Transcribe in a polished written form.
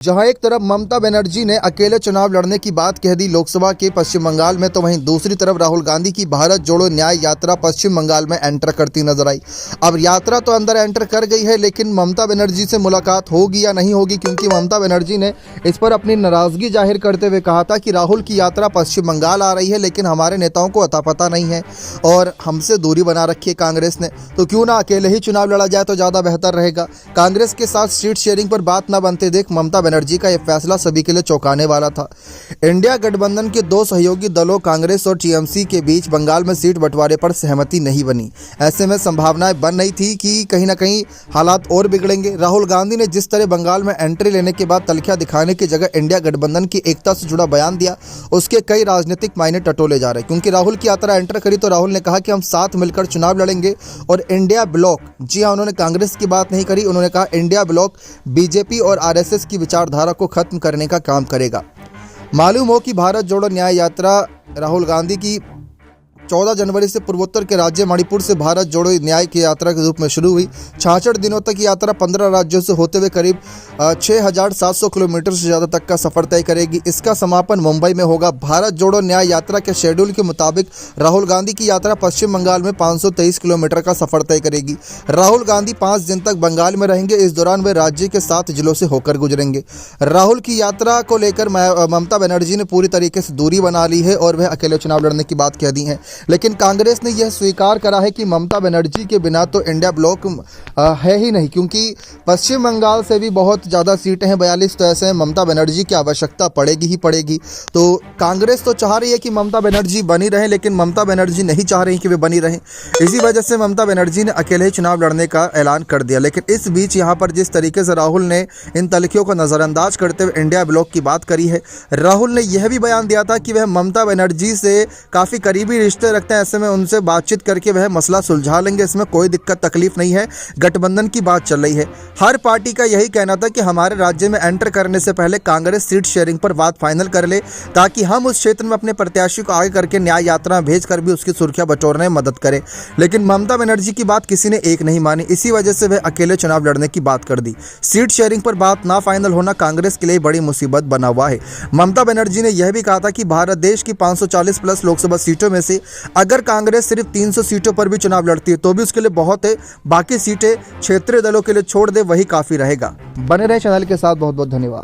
जहां एक तरफ ममता बनर्जी ने अकेले चुनाव लड़ने की बात कह दी लोकसभा के पश्चिम बंगाल में, तो वहीं दूसरी तरफ राहुल गांधी की भारत जोड़ो न्याय यात्रा पश्चिम बंगाल में एंटर करती नजर आई। अब यात्रा तो अंदर एंटर कर गई है, लेकिन ममता बनर्जी से मुलाकात होगी या नहीं होगी, क्योंकि ममता बनर्जी ने इस पर अपनी नाराजगी जाहिर करते हुए कहा था कि राहुल की यात्रा पश्चिम बंगाल आ रही है, लेकिन हमारे नेताओं को अता पता नहीं है और हमसे दूरी बना रखी है कांग्रेस ने, तो क्यों ना अकेले ही चुनाव लड़ा जाए तो ज़्यादा बेहतर रहेगा। कांग्रेस के साथ सीट शेयरिंग पर बात न बनते देख ममता बनर्जी का यह फैसला सभी के लिए चौंकाने वाला था। इंडिया गठबंधन के दो सहयोगी दलों कांग्रेस और टीएमसी के बीच बंगाल में सीट बंटवारे पर सहमति नहीं बनी। ऐसे में संभावनाएं बन रही थी कि कहीं ना कहीं हालात और बिगड़ेंगे। राहुल गांधी ने जिस तरह बंगाल में एंट्री लेने के बाद तलखियां दिखाने की जगह इंडिया गठबंधन की एकता से जुड़ा बयान दिया, उसके कई राजनीतिक मायने टटोले जा रहे, क्योंकि राहुल की यात्रा एंटर करी तो राहुल ने कहा कि हम साथ मिलकर चुनाव लड़ेंगे और इंडिया ब्लॉक, जी हाँ, उन्होंने कांग्रेस की बात नहीं करी, उन्होंने कहा इंडिया ब्लॉक बीजेपी और आरएसएस की विचारधारा को खत्म करने का काम करेगा। मालूम हो कि भारत जोड़ो न्याय यात्रा राहुल गांधी की 14 जनवरी से पूर्वोत्तर के राज्य मणिपुर से भारत जोड़ो न्याय की यात्रा के रूप में शुरू हुई। 66 दिनों तक यात्रा 15 राज्यों से होते हुए करीब 6,700 किलोमीटर से ज़्यादा तक का सफर तय करेगी। इसका समापन मुंबई में होगा। भारत जोड़ो न्याय यात्रा के शेड्यूल के मुताबिक राहुल गांधी की यात्रा पश्चिम बंगाल में 523 किलोमीटर का सफर तय करेगी। राहुल गांधी 5 दिन तक बंगाल में रहेंगे। इस दौरान वे राज्य के 7 जिलों से होकर गुजरेंगे। राहुल की यात्रा को लेकर ममता बनर्जी ने पूरी तरीके से दूरी बना ली है और वह अकेले चुनाव लड़ने की बात कह दी है, लेकिन कांग्रेस ने यह स्वीकार करा है कि ममता बनर्जी के बिना तो इंडिया ब्लॉक है ही नहीं, क्योंकि पश्चिम बंगाल से भी बहुत ज़्यादा सीटें हैं, 42, तो ऐसे में ममता बनर्जी की आवश्यकता पड़ेगी ही पड़ेगी। तो कांग्रेस तो चाह रही है कि ममता बनर्जी बनी रहे, लेकिन ममता बनर्जी नहीं चाह रही कि वे बनी रहें। इसी वजह से ममता बनर्जी ने अकेले ही चुनाव लड़ने का ऐलान कर दिया। लेकिन इस बीच यहाँ पर जिस तरीके से राहुल ने इन तलखियों को नज़रअंदाज करते हुए इंडिया ब्लॉक की बात करी है, राहुल ने यह भी बयान दिया था कि वह ममता बनर्जी से काफ़ी करीबी रिश्ते रखते हैं, ऐसे में उनसे बातचीत करके वह मसला सुलझा लेंगे, इसमें कोई दिक्कत तकलीफ नहीं है। गठबंधन की बात चल रही है। हर पार्टी का यही कहना था कि हमारे राज्य में एंटर करने से पहले कांग्रेस सीट शेयरिंग पर बात फाइनल कर ले, ताकि हम उस क्षेत्र में अपने प्रत्याशी को आगे करके न्याय यात्रा भेजकर भी उसकी सुर्खियां बटोरने में मदद करें। लेकिन ममता बनर्जी की बात किसी ने एक नहीं मानी। इसी वजह से वह अकेले चुनाव लड़ने की बात कर दी। सीट शेयरिंग पर बात ना फाइनल होना कांग्रेस के लिए बड़ी मुसीबत बना हुआ है। ममता बनर्जी ने यह भी कहा था कि भारत देश की 540 प्लस लोकसभा सीटों में से अगर कांग्रेस सिर्फ 300 सीटों पर भी चुनाव लड़ती है तो भी उसके लिए बहुत है। बाकी सीटें क्षेत्रीय दलों के लिए छोड़ दे, वही काफी रहेगा। बने रहे चैनल के साथ। बहुत बहुत धन्यवाद।